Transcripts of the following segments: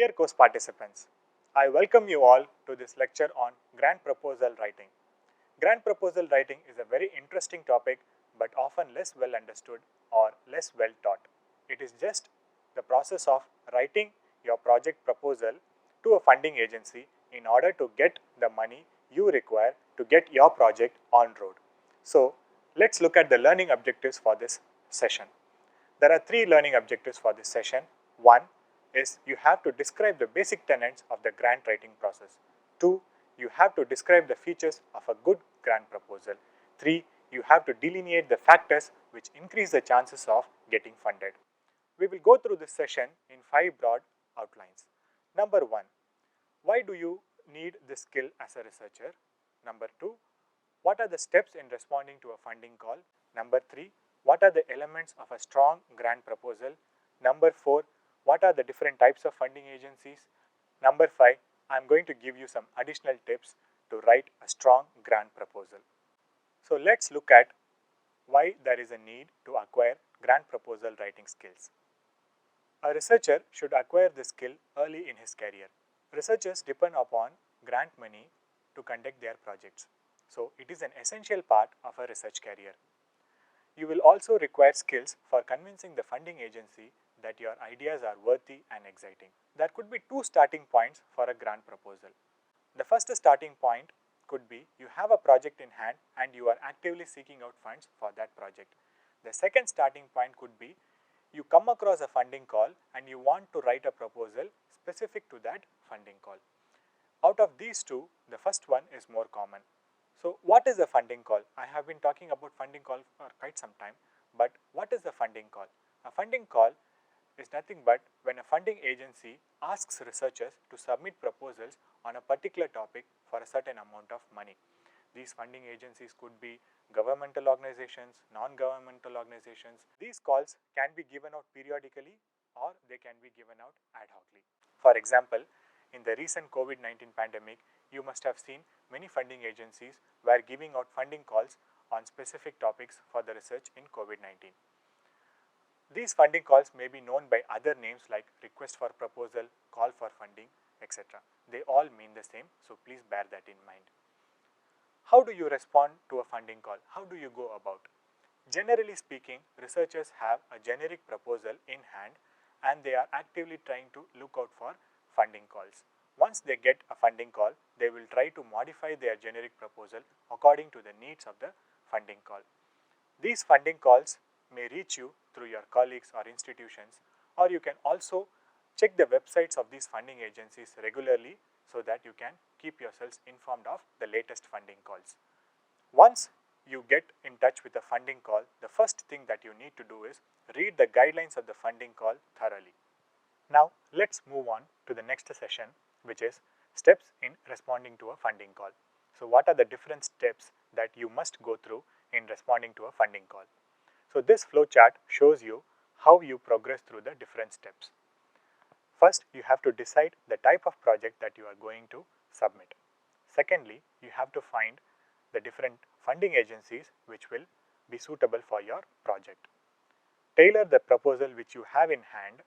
Dear course participants, I welcome you all to this lecture on grant proposal writing. Grant proposal writing is a very interesting topic but often less well understood or less well taught. It is just the process of writing your project proposal to a funding agency in order to get the money you require to get your project on road. So, let's look at the learning objectives for this session. There are three learning objectives for this session. One is you have to describe the basic tenets of the grant writing process. 2, you have to describe the features of a good grant proposal. 3, you have to delineate the factors which increase the chances of getting funded. We will go through this session in 5 broad outlines. Number 1, why do you need this skill as a researcher? Number 2, what are the steps in responding to a funding call? Number 3, what are the elements of a strong grant proposal? Number 4, what are the different types of funding agencies? Number 5, I am going to give you some additional tips to write a strong grant proposal. So let's look at why there is a need to acquire grant proposal writing skills. A researcher should acquire this skill early in his career. Researchers depend upon grant money to conduct their projects. So it is an essential part of a research career. You will also require skills for convincing the funding agency that your ideas are worthy and exciting. There could be 2 starting points for a grant proposal. The first starting point could be you have a project in hand and you are actively seeking out funds for that project. The second starting point could be you come across a funding call and you want to write a proposal specific to that funding call. Out of these 2, the first one is more common. So what is a funding call? I have been talking about funding call for quite some time, but what is a funding call? A funding call is nothing but when a funding agency asks researchers to submit proposals on a particular topic for a certain amount of money. These funding agencies could be governmental organizations, non-governmental organizations. These calls can be given out periodically or they can be given out ad hocly. For example, in the recent COVID-19 pandemic, you must have seen many funding agencies were giving out funding calls on specific topics for the research in COVID-19. These funding calls may be known by other names like request for proposal, call for funding, etc. They all mean the same, so please bear that in mind. How do you respond to a funding call? How do you go about? Generally speaking, researchers have a generic proposal in hand and they are actively trying to look out for funding calls. Once they get a funding call, they will try to modify their generic proposal according to the needs of the funding call. These funding calls may reach you through your colleagues or institutions, or you can also check the websites of these funding agencies regularly so that you can keep yourselves informed of the latest funding calls. Once you get in touch with the funding call, the first thing that you need to do is read the guidelines of the funding call thoroughly. Now let's move on to the next session, which is steps in responding to a funding call. So what are the different steps that you must go through in responding to a funding call? So this flow chart shows you how you progress through the different steps. First, you have to decide the type of project that you are going to submit. Secondly, you have to find the different funding agencies which will be suitable for your project. Tailor the proposal which you have in hand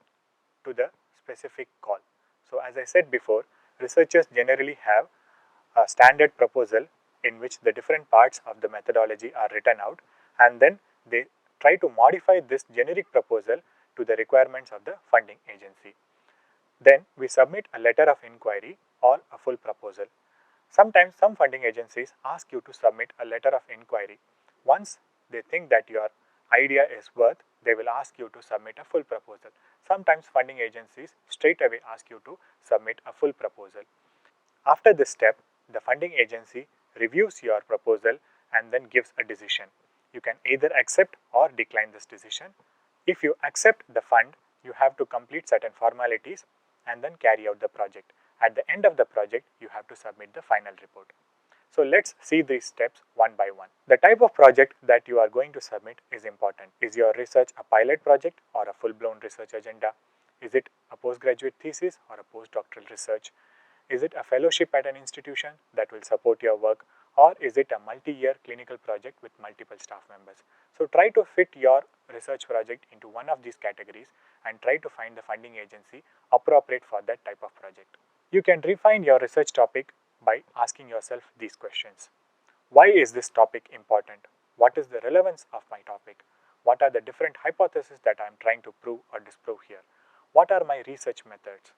to the specific call. So as I said before, researchers generally have a standard proposal in which the different parts of the methodology are written out, and then they try to modify this generic proposal to the requirements of the funding agency. Then we submit a letter of inquiry or a full proposal. Sometimes some funding agencies ask you to submit a letter of inquiry. Once they think that your idea is worth, they will ask you to submit a full proposal. Sometimes funding agencies straight away ask you to submit a full proposal. After this step, the funding agency reviews your proposal and then gives a decision. You can either accept or decline this decision. If you accept the fund, you have to complete certain formalities and then carry out the project. At the end of the project, you have to submit the final report. So let's see these steps one by one. The type of project that you are going to submit is important. Is your research a pilot project or a full-blown research agenda? Is it a postgraduate thesis or a postdoctoral research? Is it a fellowship at an institution that will support your work, or is it a multi-year clinical project with multiple staff members? So try to fit your research project into one of these categories and try to find the funding agency appropriate for that type of project. You can refine your research topic by asking yourself these questions. Why is this topic important? What is the relevance of my topic? What are the different hypotheses that I am trying to prove or disprove here? What are my research methods?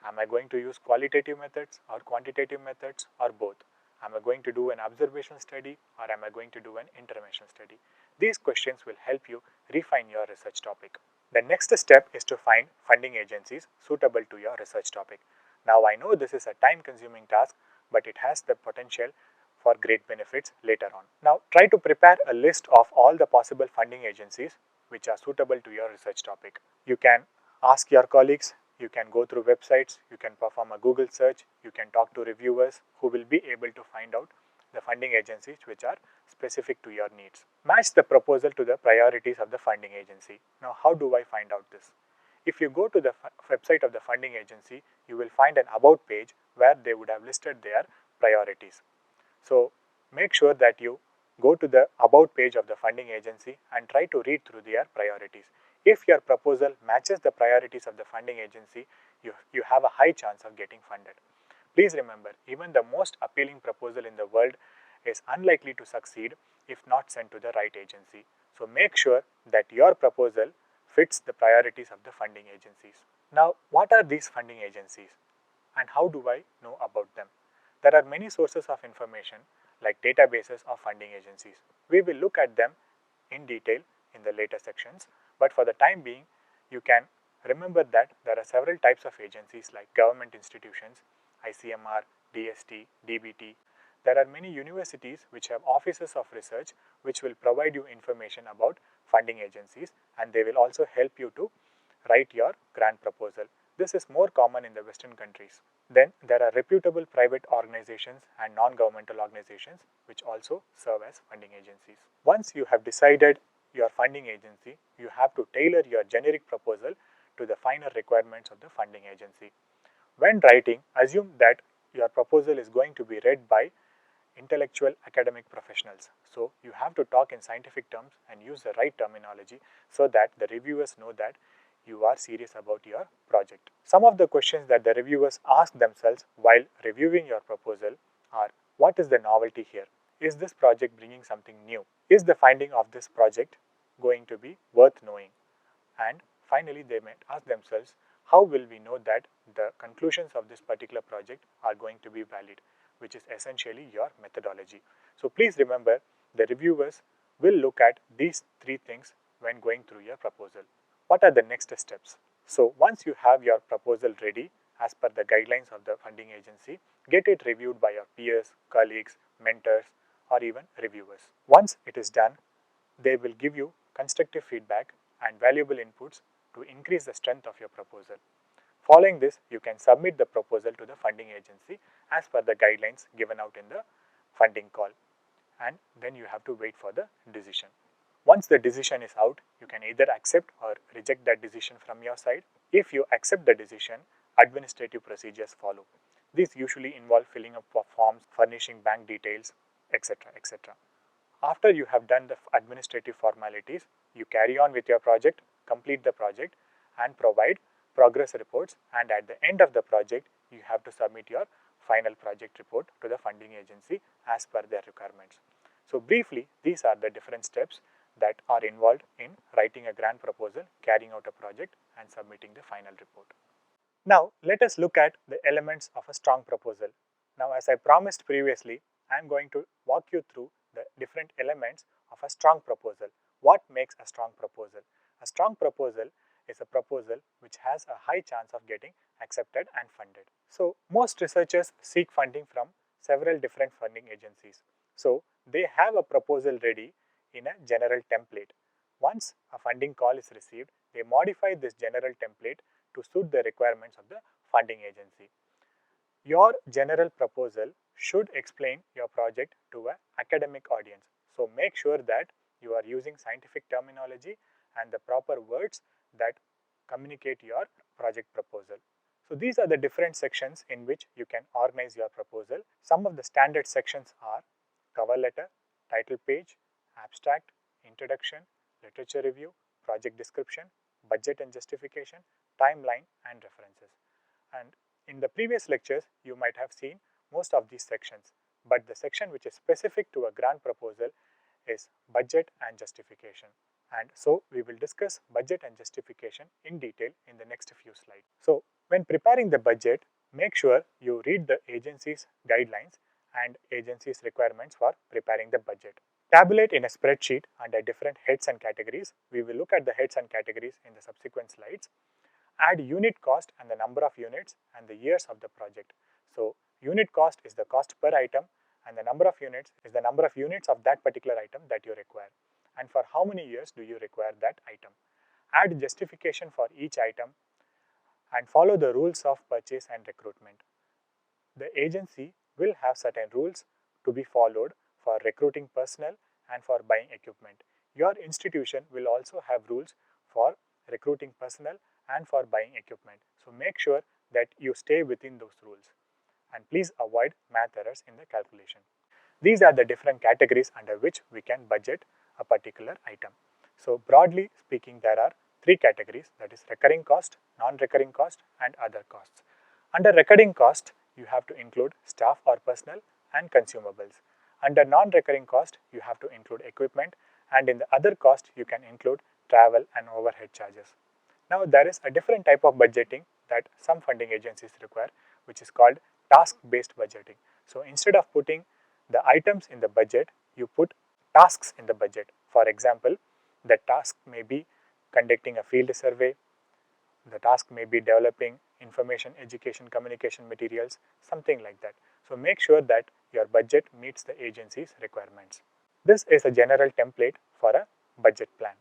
Am I going to use qualitative methods or quantitative methods or both? Am I going to do an observational study or am I going to do an intervention study? These questions will help you refine your research topic. The next step is to find funding agencies suitable to your research topic. Now I know this is a time-consuming task, but it has the potential for great benefits later on. Now try to prepare a list of all the possible funding agencies which are suitable to your research topic. You can ask your colleagues, you can go through websites, you can perform a Google search, you can talk to reviewers who will be able to find out the funding agencies which are specific to your needs. Match the proposal to the priorities of the funding agency. Now how do I find out this? If you go to the website of the funding agency, you will find an about page where they would have listed their priorities. So make sure that you go to the about page of the funding agency and try to read through their priorities. If your proposal matches the priorities of the funding agency, you have a high chance of getting funded. Please remember, even the most appealing proposal in the world is unlikely to succeed if not sent to the right agency. So make sure that your proposal fits the priorities of the funding agencies. Now, what are these funding agencies and how do I know about them? There are many sources of information like databases of funding agencies. We will look at them in detail in the later sections, but for the time being, you can remember that there are several types of agencies like government institutions, ICMR, DST, DBT. There are many universities which have offices of research which will provide you information about funding agencies and they will also help you to write your grant proposal. This is more common in the Western countries. Then there are reputable private organizations and non-governmental organizations which also serve as funding agencies. Once you have decided your funding agency, you have to tailor your generic proposal to the finer requirements of the funding agency. When writing, assume that your proposal is going to be read by intellectual academic professionals. So you have to talk in scientific terms and use the right terminology so that the reviewers know that you are serious about your project. Some of the questions that the reviewers ask themselves while reviewing your proposal are: what is the novelty here? Is this project bringing something new? Is the finding of this project going to be worth knowing? And finally, they might ask themselves, how will we know that the conclusions of this particular project are going to be valid, which is essentially your methodology. So please remember, the reviewers will look at these three things when going through your proposal. What are the next steps? So once you have your proposal ready as per the guidelines of the funding agency, get it reviewed by your peers, colleagues, mentors, or even reviewers. Once it is done, they will give you constructive feedback and valuable inputs to increase the strength of your proposal. Following this, you can submit the proposal to the funding agency as per the guidelines given out in the funding call, and then you have to wait for the decision. Once the decision is out, you can either accept or reject that decision from your side. If you accept the decision, administrative procedures follow. These usually involve filling up forms, furnishing bank details, etc. etc. After you have done the administrative formalities, you carry on with your project, complete the project, and provide progress reports. And at the end of the project, you have to submit your final project report to the funding agency as per their requirements. So briefly, these are the different steps that are involved in writing a grant proposal, carrying out a project, and submitting the final report. Now, let us look at the elements of a strong proposal. Now, as I promised previously, I am going to walk you through the different elements of a strong proposal. What makes a strong proposal? A strong proposal is a proposal which has a high chance of getting accepted and funded. So, most researchers seek funding from several different funding agencies. So, they have a proposal ready in a general template. Once a funding call is received, they modify this general template to suit the requirements of the funding agency. Your general proposal should explain your project to an academic audience. So make sure that you are using scientific terminology and the proper words that communicate your project proposal. So these are the different sections in which you can organize your proposal. Some of the standard sections are cover letter, title page, abstract, introduction, literature review, project description, budget and justification, timeline, and references. And in the previous lectures, you might have seen most of these sections, but the section which is specific to a grant proposal is budget and justification. And so we will discuss budget and justification in detail in the next few slides. So when preparing the budget, make sure you read the agency's guidelines and agency's requirements for preparing the budget. Tabulate in a spreadsheet under different heads and categories. We will look at the heads and categories in the subsequent slides. Add unit cost and the number of units and the years of the project. So unit cost is the cost per item and the number of units is the number of units of that particular item that you require. And for how many years do you require that item? Add justification for each item and follow the rules of purchase and recruitment. The agency will have certain rules to be followed for recruiting personnel and for buying equipment. Your institution will also have rules for recruiting personnel and for buying equipment. So make sure that you stay within those rules. And please avoid math errors in the calculation. These are the different categories under which we can budget a particular item. So broadly speaking, there are three categories, that is recurring cost, non-recurring cost, and other costs. Under recurring cost, you have to include staff or personnel and consumables. Under non-recurring cost, you have to include equipment, and in the other cost, you can include travel and overhead charges. Now, there is a different type of budgeting that some funding agencies require, which is called task-based budgeting. So instead of putting the items in the budget, you put tasks in the budget. For example, the task may be conducting a field survey, the task may be developing information, education, communication materials, something like that. So make sure that your budget meets the agency's requirements. This is a general template for a budget plan.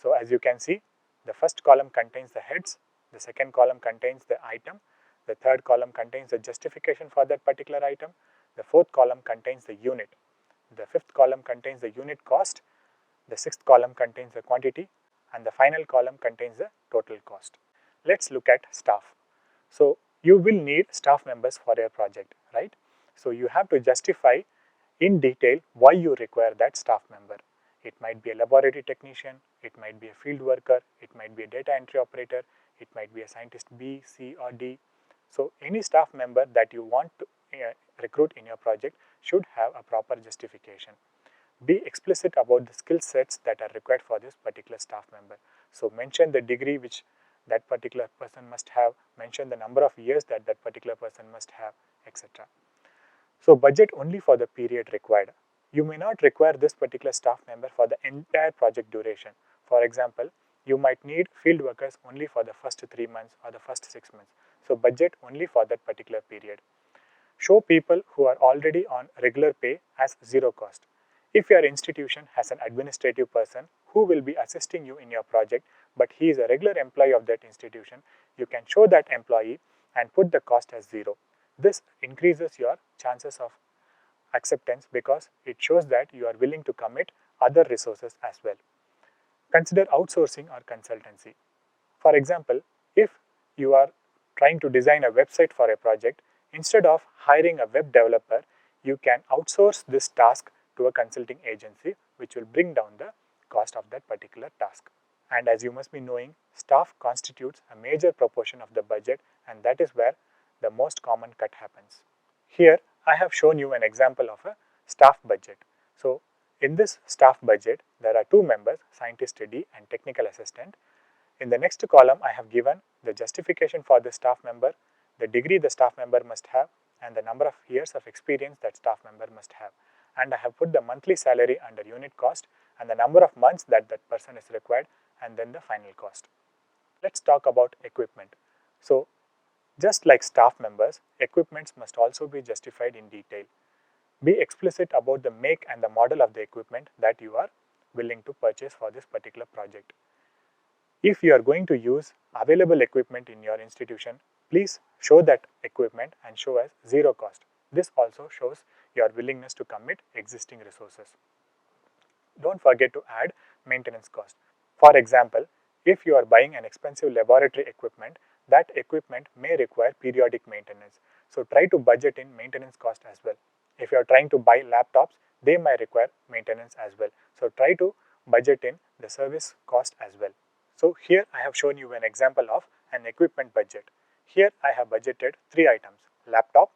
So as you can see, the first column contains the heads, the second column contains the item, the third column contains the justification for that particular item, the fourth column contains the unit, the fifth column contains the unit cost, the sixth column contains the quantity, and the final column contains the total cost. Let's look at staff. So you will need staff members for your project, right? So you have to justify in detail why you require that staff member. It might be a laboratory technician, it might be a field worker, it might be a data entry operator, it might be a scientist B, C, or D. So any staff member that you want to recruit in your project should have a proper justification. Be explicit about the skill sets that are required for this particular staff member. So mention the degree which that particular person must have, mention the number of years that that particular person must have, etc. So budget only for the period required. You may not require this particular staff member for the entire project duration. For example, you might need field workers only for the first 3 months or the first 6 months. So budget only for that particular period. Show people who are already on regular pay as zero cost. If your institution has an administrative person who will be assisting you in your project, but he is a regular employee of that institution, you can show that employee and put the cost as zero. This increases your chances of acceptance because it shows that you are willing to commit other resources as well. Consider outsourcing or consultancy. For example, if you are trying to design a website for a project, instead of hiring a web developer, you can outsource this task to a consulting agency, which will bring down the cost of that particular task. And as you must be knowing, staff constitutes a major proportion of the budget, and that is where the most common cut happens. Here, I have shown you an example of a staff budget. So, in this staff budget, there are two members, scientist D and technical assistant. In the next column, I have given the justification for the staff member, the degree the staff member must have, and the number of years of experience that staff member must have. And I have put the monthly salary under unit cost and the number of months that that person is required, and then the final cost. Let's talk about equipment. So, just like staff members, equipments must also be justified in detail. Be explicit about the make and the model of the equipment that you are willing to purchase for this particular project. If you are going to use available equipment in your institution, please show that equipment and show as zero cost. This also shows your willingness to commit existing resources. Don't forget to add maintenance cost. For example, if you are buying an expensive laboratory equipment, that equipment may require periodic maintenance. So try to budget in maintenance cost as well. If you are trying to buy laptops, they might require maintenance as well. So try to budget in the service cost as well. So here I have shown you an example of an equipment budget. Here I have budgeted 3 items: laptop,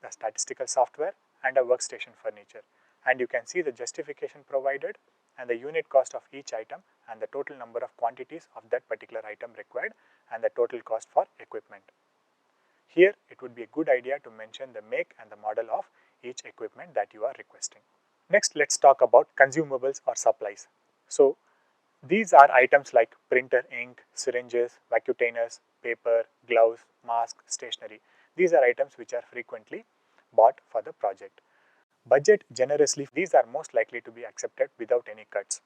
the statistical software, and a workstation furniture. And you can see the justification provided and the unit cost of each item and the total number of quantities of that particular item required and the total cost for equipment. Here it would be a good idea to mention the make and the model of each equipment that you are requesting. Next, let's talk about consumables or supplies. So these are items like printer, ink, syringes, vacutainers, paper, gloves, mask, stationery. These are items which are frequently bought for the project. Budget generously, these are most likely to be accepted without any cuts.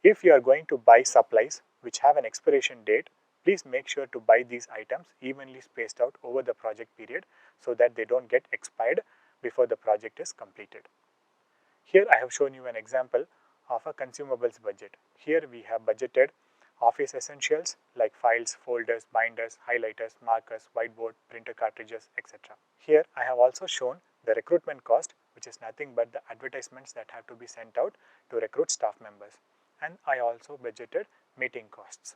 If you are going to buy supplies which have an expiration date, please make sure to buy these items evenly spaced out over the project period so that they don't get expired before the project is completed. Here I have shown you an example of a consumables budget. Here we have budgeted office essentials like files, folders, binders, highlighters, markers, whiteboard, printer cartridges, etc. Here I have also shown the recruitment cost, which is nothing but the advertisements that have to be sent out to recruit staff members. And I also budgeted meeting costs.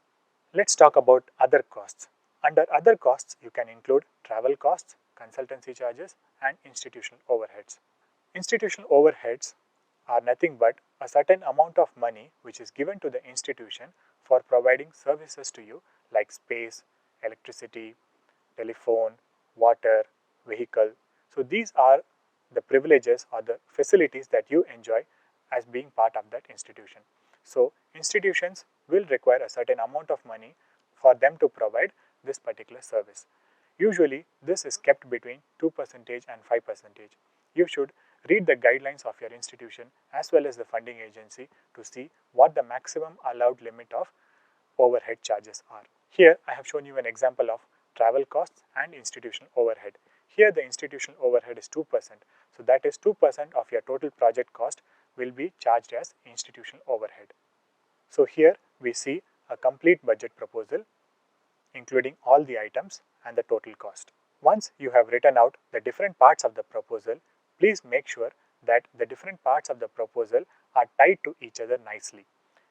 Let's talk about other costs. Under other costs, you can include travel costs, consultancy charges, and institutional overheads. Institutional overheads are nothing but a certain amount of money which is given to the institution for providing services to you like space, electricity, telephone, water, vehicle. So these are the privileges or the facilities that you enjoy as being part of that institution. So institutions will require a certain amount of money for them to provide this particular service. Usually this is kept between 2% and 5%. You should read the guidelines of your institution as well as the funding agency to see what the maximum allowed limit of overhead charges are. Here I have shown you an example of travel costs and institutional overhead. Here the institutional overhead is 2%. So that is 2% of your total project cost will be charged as institutional overhead. So here we see a complete budget proposal including all the items and the total cost. Once you have written out the different parts of the proposal, please make sure that the different parts of the proposal are tied to each other nicely.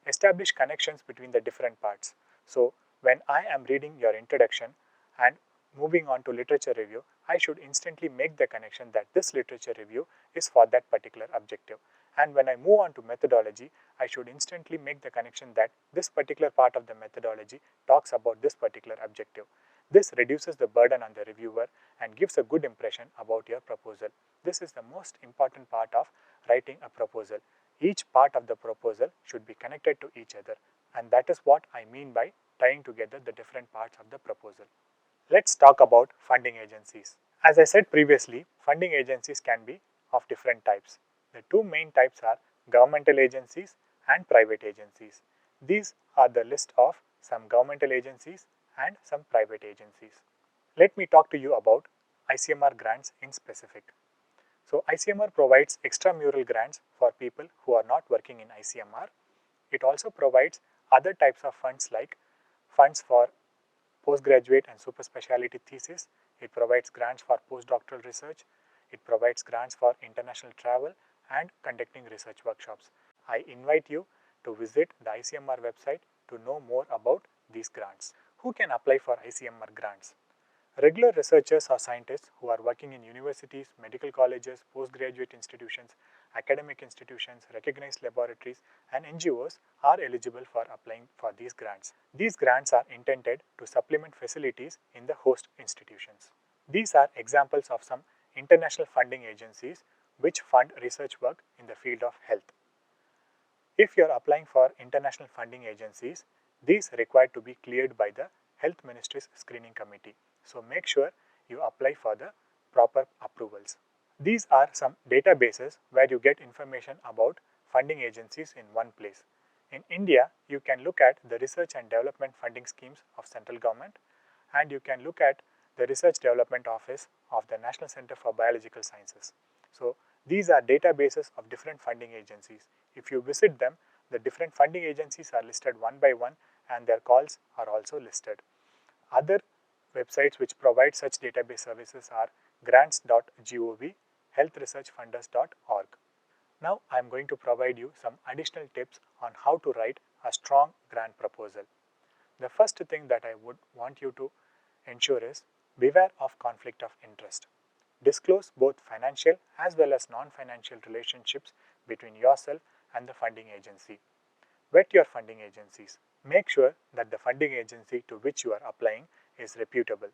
Establish connections between the different parts. So when I am reading your introduction and moving on to literature review, I should instantly make the connection that this literature review is for that particular objective. And when I move on to methodology, I should instantly make the connection that this particular part of the methodology talks about this particular objective. This reduces the burden on the reviewer and gives a good impression about your proposal. This is the most important part of writing a proposal. Each part of the proposal should be connected to each other, and that is what I mean by tying together the different parts of the proposal. Let's talk about funding agencies. As I said previously, funding agencies can be of different types. The two main types are governmental agencies and private agencies. These are the list of some governmental agencies and some private agencies. Let me talk to you about ICMR grants in specific. So ICMR provides extramural grants for people who are not working in ICMR. It also provides other types of funds like funds for postgraduate and super specialty thesis. It provides grants for postdoctoral research. It provides grants for international travel and conducting research workshops. I invite you to visit the ICMR website to know more about these grants. Who can apply for ICMR grants? Regular researchers or scientists who are working in universities, medical colleges, postgraduate institutions, academic institutions, recognized laboratories, and NGOs are eligible for applying for these grants. These grants are intended to supplement facilities in the host institutions. These are examples of some international funding agencies which fund research work in the field of health. If you are applying for international funding agencies, these require to be cleared by the Health Ministry's screening committee. So make sure you apply for the proper approvals. These are some databases where you get information about funding agencies in one place. In India, you can look at the research and development funding schemes of central government, and you can look at the research development office of the National Center for Biological Sciences. So these are databases of different funding agencies. If you visit them, the different funding agencies are listed one by one and their calls are also listed. Other websites which provide such database services are grants.gov, healthresearchfunders.org. Now I am going to provide you some additional tips on how to write a strong grant proposal. The first thing that I would want you to ensure is beware of conflict of interest. Disclose both financial as well as non-financial relationships between yourself and the funding agency. Vet your funding agencies. Make sure that the funding agency to which you are applying is reputable.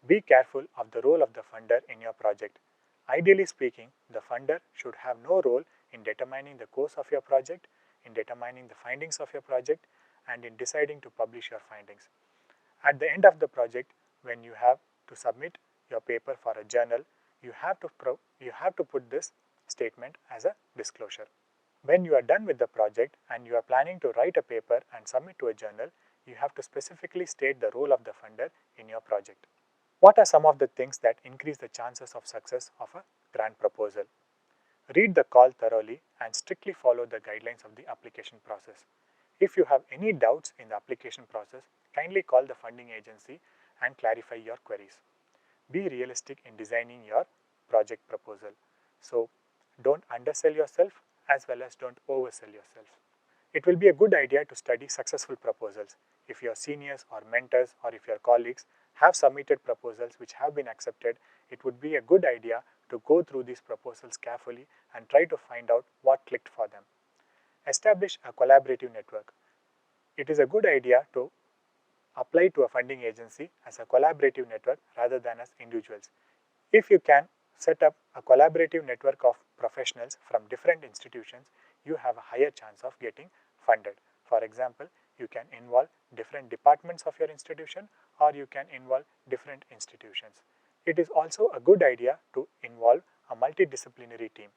Be careful of the role of the funder in your project. Ideally speaking, the funder should have no role in determining the course of your project, in determining the findings of your project, and in deciding to publish your findings. At the end of the project, when you have to submit your paper for a journal, you have to put this statement as a disclosure. When you are done with the project and you are planning to write a paper and submit to a journal, you have to specifically state the role of the funder in your project. What are some of the things that increase the chances of success of a grant proposal? Read the call thoroughly and strictly follow the guidelines of the application process. If you have any doubts in the application process, kindly call the funding agency and clarify your queries. Be realistic in designing your project proposal. So, don't undersell yourself as well as don't oversell yourself. It will be a good idea to study successful proposals. If your seniors or mentors or if your colleagues have submitted proposals which have been accepted, it would be a good idea to go through these proposals carefully and try to find out what clicked for them. Establish a collaborative network. It is a good idea to apply to a funding agency as a collaborative network rather than as individuals. If you can set up a collaborative network of professionals from different institutions, you have a higher chance of getting funded. For example, you can involve different departments of your institution or you can involve different institutions. It is also a good idea to involve a multidisciplinary team.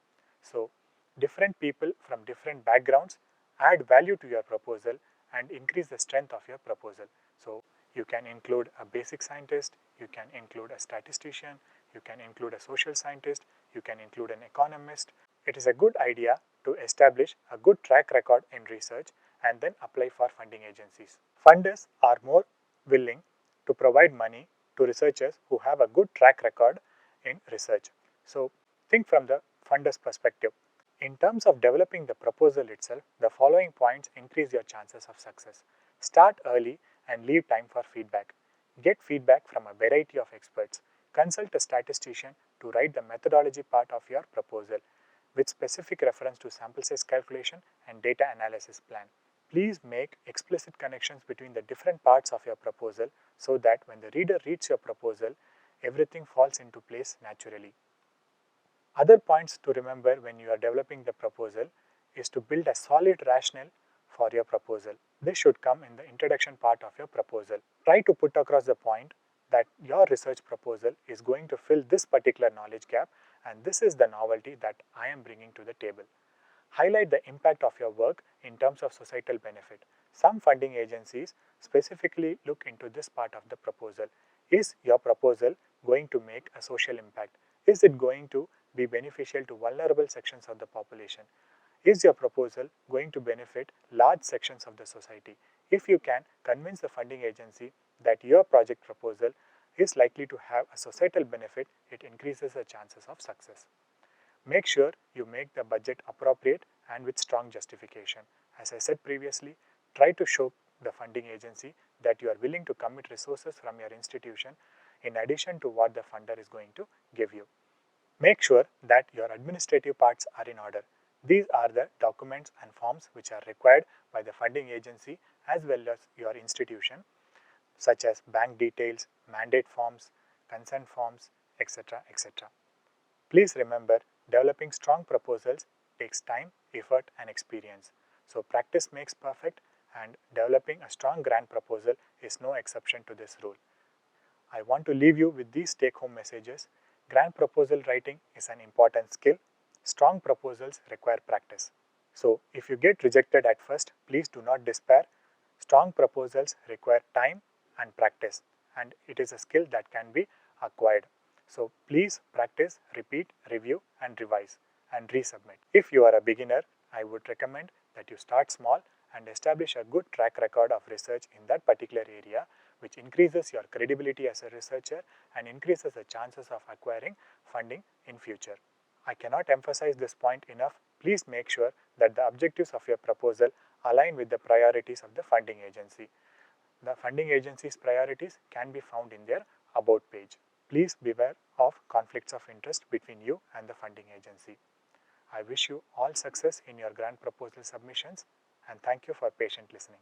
So, different people from different backgrounds add value to your proposal and increase the strength of your proposal. So, you can include a basic scientist, you can include a statistician, you can include a social scientist, you can include an economist. It is a good idea to establish a good track record in research and then apply for funding agencies. Funders are more willing to provide money to researchers who have a good track record in research. So, think from the funder's perspective. In terms of developing the proposal itself, the following points increase your chances of success. Start early and leave time for feedback. Get feedback from a variety of experts. Consult a statistician to write the methodology part of your proposal with specific reference to sample size calculation and data analysis plan. Please make explicit connections between the different parts of your proposal so that when the reader reads your proposal, everything falls into place naturally. Other points to remember when you are developing the proposal is to build a solid rationale for your proposal. This should come in the introduction part of your proposal. Try to put across the point that your research proposal is going to fill this particular knowledge gap and this is the novelty that I am bringing to the table. Highlight the impact of your work in terms of societal benefit. Some funding agencies specifically look into this part of the proposal. Is your proposal going to make a social impact? Is it going to be beneficial to vulnerable sections of the population? Is your proposal going to benefit large sections of the society? If you can convince the funding agency that your project proposal is likely to have a societal benefit, it increases the chances of success. Make sure you make the budget appropriate and with strong justification. As I said previously, try to show the funding agency that you are willing to commit resources from your institution in addition to what the funder is going to give you. Make sure that your administrative parts are in order. These are the documents and forms which are required by the funding agency as well as your institution, such as bank details, mandate forms, consent forms, etc. etc. Please remember, developing strong proposals takes time, effort and experience. So practice makes perfect and developing a strong grant proposal is no exception to this rule. I want to leave you with these take-home messages. Grant proposal writing is an important skill. Strong proposals require practice. So if you get rejected at first, please do not despair. Strong proposals require time and practice, and it is a skill that can be acquired. So please practice, repeat, review and revise and resubmit. If you are a beginner, I would recommend that you start small and establish a good track record of research in that particular area, which increases your credibility as a researcher and increases the chances of acquiring funding in future. I cannot emphasize this point enough Please make sure that the objectives of your proposal align with the priorities of the funding agency. The funding agency's priorities can be found in their About page. Please beware of conflicts of interest between you and the funding agency. I wish you all success in your grant proposal submissions, and thank you for patient listening.